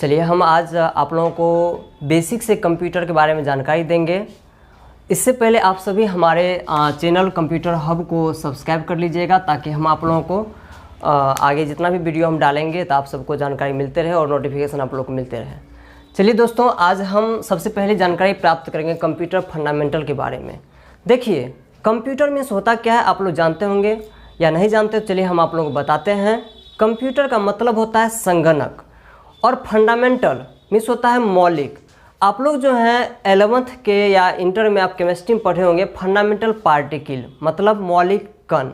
चलिए हम आज आप लोगों को बेसिक से कंप्यूटर के बारे में जानकारी देंगे। इससे पहले आप सभी हमारे चैनल कंप्यूटर हब को सब्सक्राइब कर लीजिएगा ताकि हम आप लोगों को आगे जितना भी वीडियो हम डालेंगे तो आप सबको जानकारी मिलते रहे और नोटिफिकेशन आप लोगों को मिलते रहे। चलिए दोस्तों, आज हम सबसे पहले जानकारी प्राप्त करेंगे कंप्यूटर फंडामेंटल के बारे में। देखिए, कंप्यूटर मीन्स होता क्या है आप लोग जानते होंगे या नहीं जानते, तो चलिए हम आप लोगों को बताते हैं। कंप्यूटर का मतलब होता है संगणक और फंडामेंटल मीन्स होता है मौलिक। आप लोग जो हैं 11th के या इंटर में आप केमिस्ट्री में पढ़े होंगे फंडामेंटल पार्टिकल मतलब मौलिक कण।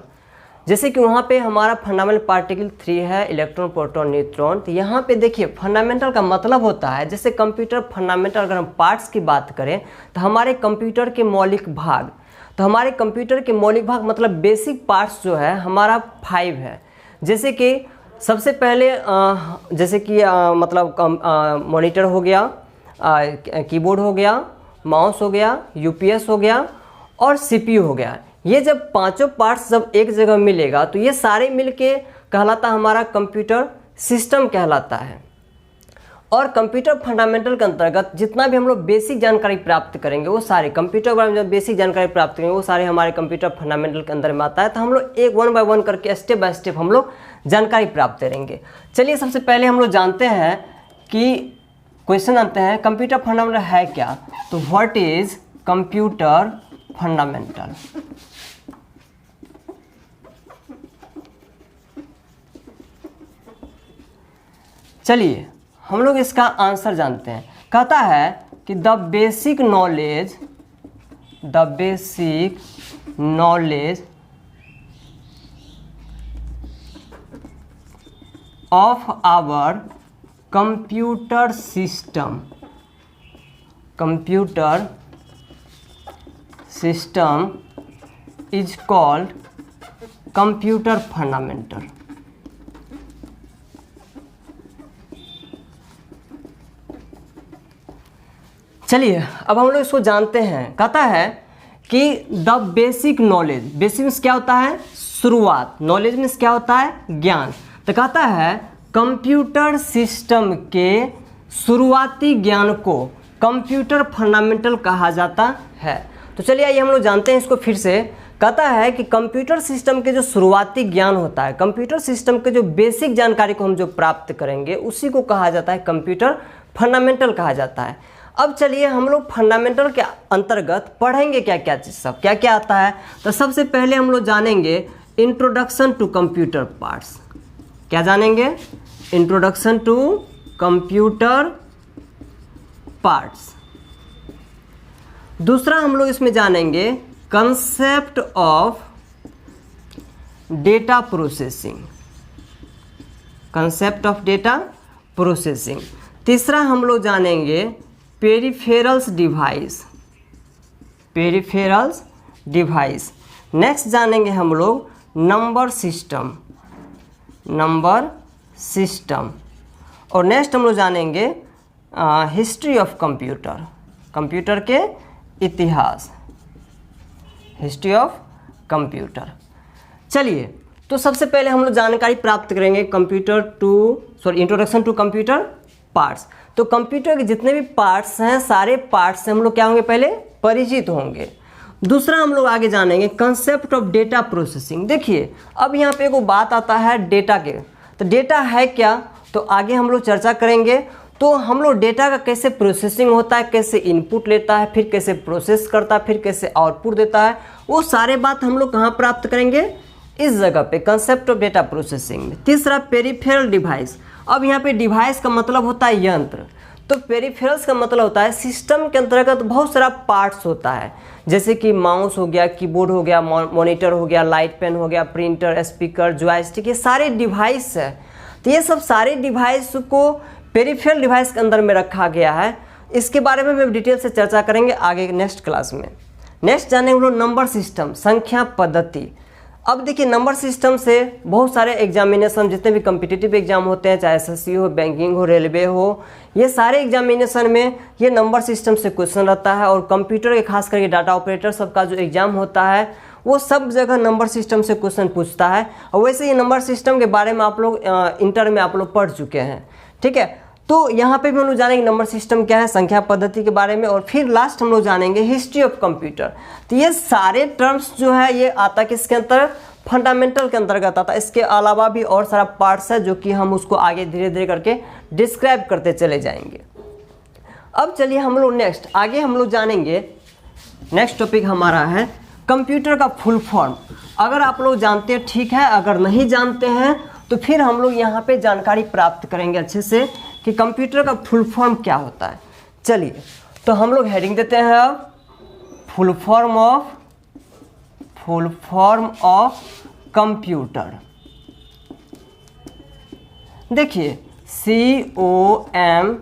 जैसे कि वहाँ पे हमारा फंडामेंटल पार्टिकल 3 है, इलेक्ट्रॉन प्रोटॉन न्यूट्रॉन। तो यहाँ पे देखिए फंडामेंटल का मतलब होता है, जैसे कंप्यूटर फंडामेंटल अगर हम पार्ट्स की बात करें तो हमारे कंप्यूटर के मौलिक भाग, तो हमारे कंप्यूटर के मौलिक भाग मतलब बेसिक पार्ट्स जो है हमारा 5 है। जैसे कि सबसे पहले जैसे कि मतलब मॉनिटर हो गया, कीबोर्ड हो गया, माउस हो गया, यूपीएस हो गया और सीपीयू हो गया। ये जब पांचों पार्ट्स जब एक जगह मिलेगा तो ये सारे मिलके कहलाता हमारा कंप्यूटर सिस्टम कहलाता है। और कंप्यूटर फंडामेंटल के अंतर्गत जितना भी हम लोग बेसिक जानकारी प्राप्त करेंगे वो सारे कंप्यूटर के बारे में जब बेसिक जानकारी प्राप्त करेंगे वो सारे हमारे कंप्यूटर फंडामेंटल के अंदर में आता है। तो हम लोग एक 1 बाय 1 करके स्टेप बाय स्टेप हम लोग जानकारी प्राप्त करेंगे। चलिए सबसे पहले हम लोग जानते हैं कि क्वेश्चन आते हैं कंप्यूटर फंडामेंटल है क्या। तो व्हाट इज कंप्यूटर फंडामेंटल। चलिए हम लोग इसका आंसर जानते हैं। कहता है कि the basic knowledge of our computer system is called computer fundamental. चलिए अब हम लोग इसको जानते हैं। कहता है कि the basic knowledge, basic means क्या होता है शुरुआत, नॉलेज मीन्स क्या होता है ज्ञान। तो कहता है कंप्यूटर सिस्टम के शुरुआती ज्ञान को कंप्यूटर फंडामेंटल कहा जाता है। तो चलिए आइए हम लोग जानते हैं इसको फिर से। कहता है कि कंप्यूटर सिस्टम के जो शुरुआती ज्ञान होता है, कंप्यूटर सिस्टम के जो बेसिक जानकारी को हम जो प्राप्त करेंगे उसी को कहा जाता है कंप्यूटर फंडामेंटल कहा जाता है। अब चलिए हम लोग फंडामेंटल के अंतर्गत पढ़ेंगे क्या क्या चीज़, सब क्या क्या आता है। तो सबसे पहले हम लोग जानेंगे इंट्रोडक्शन टू कंप्यूटर पार्ट्स। क्या जानेंगे? Introduction to computer parts. दूसरा हम लोग इसमें जानेंगे concept of data processing, concept of data processing. तीसरा हम लोग जानेंगे पेरिफेरल्स डिवाइस। नेक्स्ट जानेंगे हम लोग नंबर सिस्टम। और नेक्स्ट हम लोग जानेंगे हिस्ट्री ऑफ कंप्यूटर के इतिहास, हिस्ट्री ऑफ कंप्यूटर। चलिए तो सबसे पहले हम लोग जानकारी प्राप्त करेंगे इंट्रोडक्शन टू कंप्यूटर पार्ट्स। तो कंप्यूटर के जितने भी पार्ट्स हैं सारे पार्ट्स से हम लोग क्या होंगे पहले परिचित होंगे। दूसरा हम लोग आगे जानेंगे कंसेप्ट ऑफ डेटा प्रोसेसिंग। देखिए अब यहाँ पे एगो बात आता है डेटा के, तो डेटा है क्या तो आगे हम लोग चर्चा करेंगे। तो हम लोग डेटा का कैसे प्रोसेसिंग होता है, कैसे इनपुट लेता है, फिर कैसे प्रोसेस करता है, फिर कैसे आउटपुट देता है, वो सारे बात हम लोग कहाँ प्राप्त करेंगे इस जगह पे कंसेप्ट ऑफ डेटा प्रोसेसिंग में। तीसरा पेरिफेरल डिवाइस। अब यहाँ पे डिवाइस का मतलब होता है यंत्र, तो पेरिफेरल्स का मतलब होता है सिस्टम के अंतर्गत बहुत सारा पार्ट्स होता है, जैसे कि माउस हो गया, कीबोर्ड हो गया, मॉनिटर हो गया, लाइट पेन हो गया, प्रिंटर, स्पीकर, जॉयस्टिक, ये सारे डिवाइस है। तो ये सब सारे डिवाइस को पेरिफेरल डिवाइस के अंदर में रखा गया है। इसके बारे में हम डिटेल से चर्चा करेंगे आगे नेक्स्ट क्लास में। नेक्स्ट जाने हम लोग नंबर सिस्टम, संख्या पद्धति। अब देखिए नंबर सिस्टम से बहुत सारे एग्जामिनेशन, जितने भी कम्पिटिटिव एग्जाम होते हैं, चाहे एसएससी हो, बैंकिंग हो, रेलवे हो, ये सारे एग्जामिनेशन में ये नंबर सिस्टम से क्वेश्चन रहता है। और कंप्यूटर के खास करके डाटा ऑपरेटर सबका जो एग्जाम होता है वो सब जगह नंबर सिस्टम से क्वेश्चन पूछता है। और वैसे ही नंबर सिस्टम के बारे में आप लोग इंटर में आप लोग पढ़ चुके हैं, ठीक है। तो यहाँ पे भी हम लोग जानेंगे नंबर सिस्टम क्या है, संख्या पद्धति के बारे में, और फिर लास्ट हम लोग जानेंगे हिस्ट्री ऑफ कंप्यूटर। तो ये सारे टर्म्स जो है ये आता किसके अंतर, फंडामेंटल के अंतर्गत आता। इसके अलावा भी और सारा पार्ट्स है जो कि हम उसको आगे धीरे धीरे करके डिस्क्राइब करते चले जाएंगे। अब चलिए हम लोग नेक्स्ट आगे हम लोग जानेंगे, नेक्स्ट टॉपिक हमारा है कंप्यूटर का फुल फॉर्म। अगर आप लोग जानते हैं ठीक है, अगर नहीं जानते हैं तो फिर हम लोग यहाँ पे जानकारी प्राप्त करेंगे अच्छे से कि कंप्यूटर का फुल फॉर्म क्या होता है। चलिए तो हम लोग हेडिंग देते हैं अब फुल फॉर्म ऑफ कंप्यूटर। देखिए COMPUTER,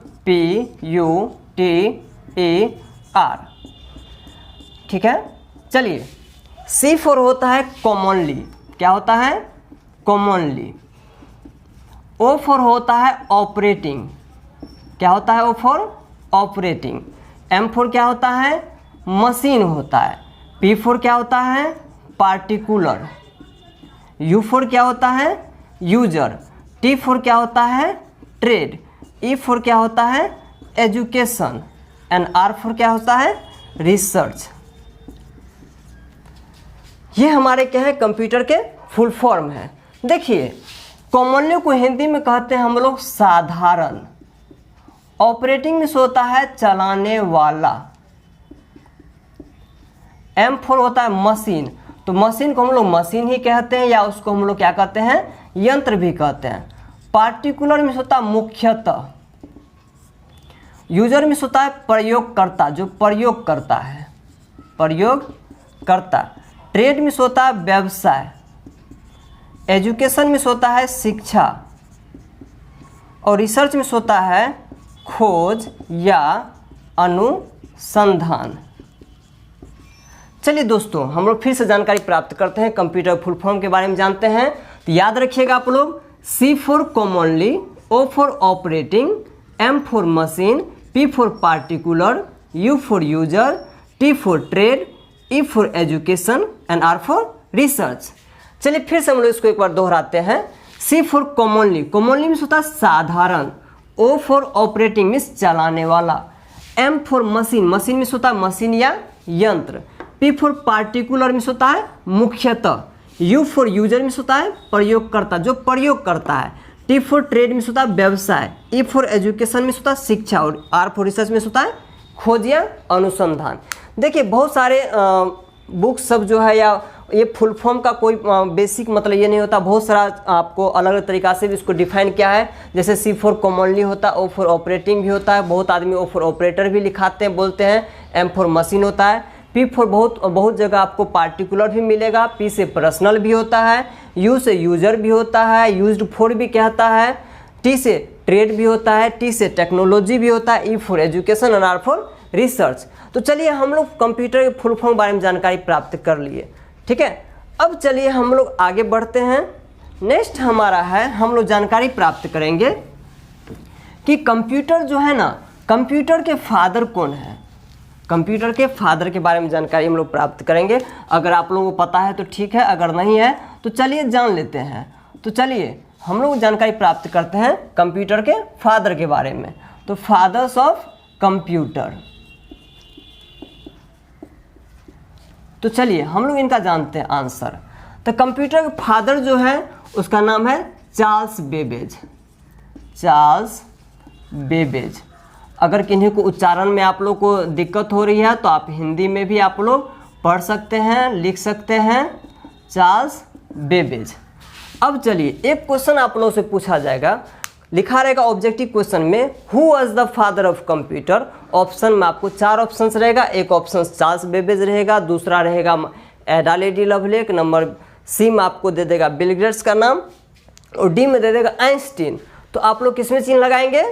ठीक है। चलिए C फॉर होता है कॉमनली, क्या होता है, कॉमनली। O फॉर होता है ऑपरेटिंग, क्या होता है, O for operating. M for क्या होता है, मशीन होता है। P फॉर क्या होता है, पार्टिकुलर। U फॉर क्या होता है, यूजर। T फॉर क्या होता है, ट्रेड। E फॉर क्या होता है, एजुकेशन। एंड R फॉर क्या होता है, रिसर्च। ये हमारे क्या है, कंप्यूटर के फुल फॉर्म है। देखिए कॉमनली को हिंदी में कहते हैं हम लोग साधारण। ऑपरेटिंग में होता है चलाने वाला। M फॉर होता है मशीन, तो मशीन को हम लोग मशीन ही कहते हैं या उसको हम लोग क्या कहते हैं, यंत्र भी कहते हैं। पार्टिकुलर में होता है मुख्यतः। यूजर में होता है प्रयोगकर्ता, जो प्रयोग करता है, प्रयोगकर्ता। ट्रेड में होता है व्यवसाय। एजुकेशन में होता है शिक्षा। और रिसर्च में होता है खोज या अनुसंधान। चलिए दोस्तों हम लोग फिर से जानकारी प्राप्त करते हैं, कंप्यूटर फुल फॉर्म के बारे में जानते हैं। तो याद रखिएगा आप लोग, C for commonly, O for operating, M for machine, P for particular, U for user, T for trade, E for education and R for research. चलिए फिर से हम लोग इसको एक बार दोहराते हैं। C for commonly, commonly means होता है साधारण। O फॉर ऑपरेटिंग मीन्स चलाने वाला। M for machine, machine means होता है मशीन या यंत्र। P फॉर पार्टिकुलर मीन्स होता है मुख्यतः। U फॉर यूजर मीन्स होता है प्रयोगकर्ता, जो प्रयोग करता है। T फॉर ट्रेड मीन्स होता है व्यवसाय। E फॉर एजुकेशन मीन्स होता है शिक्षा। और R फॉर रिसर्च मीन्स होता है खोज या अनुसंधान। देखिए बहुत सारे बुक्स सब जो है या ये फुल फॉर्म का कोई बेसिक मतलब ये नहीं होता, बहुत सारा आपको अलग अलग तरीक़ा से भी इसको डिफाइन किया है। जैसे C फॉर कॉमनली होता है, O फॉर ऑपरेटिंग भी होता है, बहुत आदमी O फॉर ऑपरेटर भी लिखाते हैं बोलते हैं। M फॉर मशीन होता है। P फॉर बहुत जगह आपको पार्टिकुलर भी मिलेगा। P से पर्सनल भी होता है। U से यूजर भी होता है, यूज्ड फॉर भी कहता है। T से ट्रेड भी होता है। T से टेक्नोलॉजी भी होता है। E फॉर एजुकेशन और R फॉर रिसर्च। तो चलिए हम लोग कंप्यूटर के फुल फॉर्म बारे में जानकारी प्राप्त कर लिए, ठीक है। अब चलिए हम लोग आगे बढ़ते हैं। नेक्स्ट हमारा है, हम लोग जानकारी प्राप्त करेंगे कि कंप्यूटर जो है ना, कंप्यूटर के फादर कौन है। कंप्यूटर के फादर के बारे में जानकारी हम लोग प्राप्त करेंगे। अगर आप लोगों को पता है तो ठीक है, अगर नहीं है तो चलिए जान लेते हैं। तो चलिए हम लोग जानकारी प्राप्त करते हैं कंप्यूटर के फादर के बारे में। तो फादर्स ऑफ कंप्यूटर, तो चलिए हम लोग इनका जानते हैं आंसर। तो कंप्यूटर का फादर जो है उसका नाम है चार्ल्स बेबेज। Charles Babbage. अगर किन्हीं को उच्चारण में आप लोग को दिक्कत हो रही है तो आप हिंदी में भी आप लोग पढ़ सकते हैं, लिख सकते हैं, चार्ल्स बेबेज। अब चलिए एक क्वेश्चन आप लोगों से पूछा जाएगा, लिखा रहेगा ऑब्जेक्टिव क्वेश्चन में, who was the father of computer. Option में आपको 4 ऑप्शंस रहेगा। एक ऑप्शन चार्ल्स बेबेज रहेगा, दूसरा रहेगा एडा लेडी लवलेक, नंबर सी में आपको दे देगा बिल गेट्स का नाम, और डी में दे देगा आइंस्टीन। तो आप लोग किसमें चिन्ह लगाएंगे,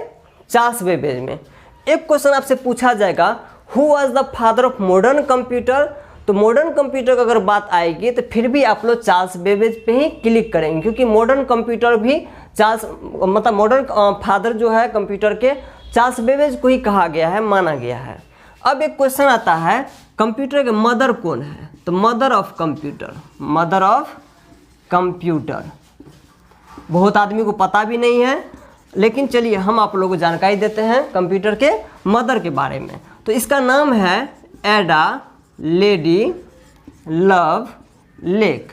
चार्ल्स बेबेज में। एक क्वेश्चन आपसे पूछा जाएगा, who was the father of modern computer. तो मॉडर्न कंप्यूटर की अगर बात आएगी तो फिर भी आप लोग चार्ल्स बेबेज पे ही क्लिक करेंगे, क्योंकि मॉडर्न कंप्यूटर भी चार्ल्स मतलब मॉडर्न फादर जो है कंप्यूटर के चार्ल्स बेबेज को ही कहा गया है, माना गया है। अब एक क्वेश्चन आता है, कंप्यूटर के मदर कौन है। तो mother of computer, mother of computer बहुत आदमी को पता भी नहीं है। लेकिन चलिए हम आप लोगों को जानकारी देते हैं कंप्यूटर के मदर के बारे में। तो इसका नाम है एडा लेडी लव लेक।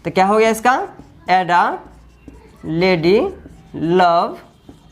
तो क्या हो गया इसका, एडा लेडी लव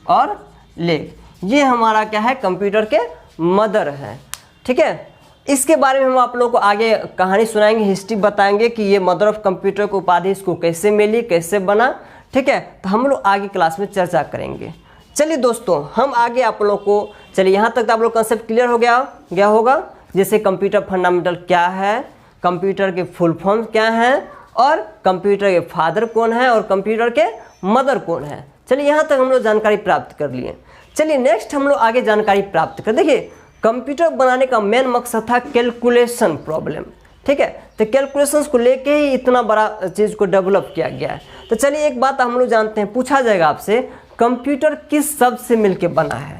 और लेक, ये हमारा क्या है, कंप्यूटर के मदर है। ठीक है, इसके बारे में हम आप लोगों को आगे कहानी सुनाएंगे, हिस्ट्री बताएंगे कि ये मदर ऑफ कंप्यूटर को उपाधि इसको कैसे मिली, कैसे बना। ठीक है, तो हम लोग आगे क्लास में चर्चा करेंगे। चलिए दोस्तों, हम आगे आप लोगों को, चलिए यहाँ तक तो आप लोग कंसेप्ट क्लियर हो गया होगा। जैसे कंप्यूटर फंडामेंटल क्या है, कंप्यूटर के फुल फॉर्म क्या हैं, और कंप्यूटर के फादर कौन है और कंप्यूटर के मदर कौन है। चलिए यहाँ तक हम लोग जानकारी प्राप्त कर लिए। चलिए नेक्स्ट हम लोग आगे जानकारी प्राप्त कर, देखिए कंप्यूटर बनाने का मेन मकसद था कैलकुलेशन प्रॉब्लम। ठीक है, तो कैलकुलेशंस को लेके ही इतना बड़ा चीज़ को डेवलप किया गया है। तो चलिए एक बात हम लोग जानते हैं, पूछा जाएगा आपसे, कंप्यूटर किस शब्द से मिलके बना है।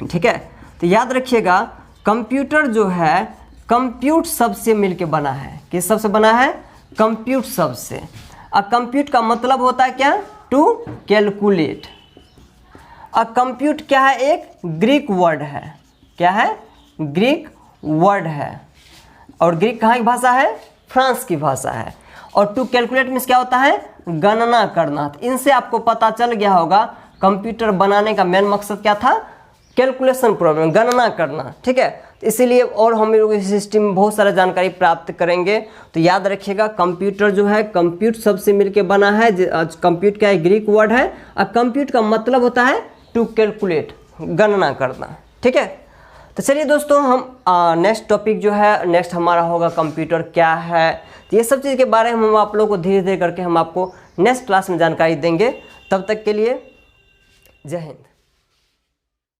ठीक है, तो याद रखिएगा कंप्यूटर जो है कंप्यूट शब्द से मिलके बना है। किस शब्द से बना है, कंप्यूट शब्द से। अब कंप्यूट का मतलब होता है क्या, टू कैलकुलेट। अब कंप्यूट क्या है, एक ग्रीक वर्ड है। क्या है, ग्रीक वर्ड है, और ग्रीक कहाँ की भाषा है, फ्रांस की भाषा है। और टू कैलकुलेट मीन्स क्या होता है, गणना करना। तो इनसे आपको पता चल गया होगा कंप्यूटर बनाने का मेन मकसद क्या था, कैलकुलेशन प्रॉब्लम, गणना करना। ठीक है, तो इसीलिए और हम लोग इस सिस्टम में बहुत सारा जानकारी प्राप्त करेंगे। तो याद रखिएगा कंप्यूटर जो है कंप्यूट शब्द से मिलके बना है। कंप्यूट क्या है, ग्रीक वर्ड है, और कंप्यूट का मतलब होता है टू कैलकुलेट, गणना करना। ठीक है, तो चलिए दोस्तों हम नेक्स्ट टॉपिक जो है, नेक्स्ट हमारा होगा कंप्यूटर क्या है। तो ये सब चीज़ के बारे में हम आप लोगों को धीरे धीरे करके हम आपको नेक्स्ट क्लास में जानकारी देंगे। तब तक के लिए जय हिंद।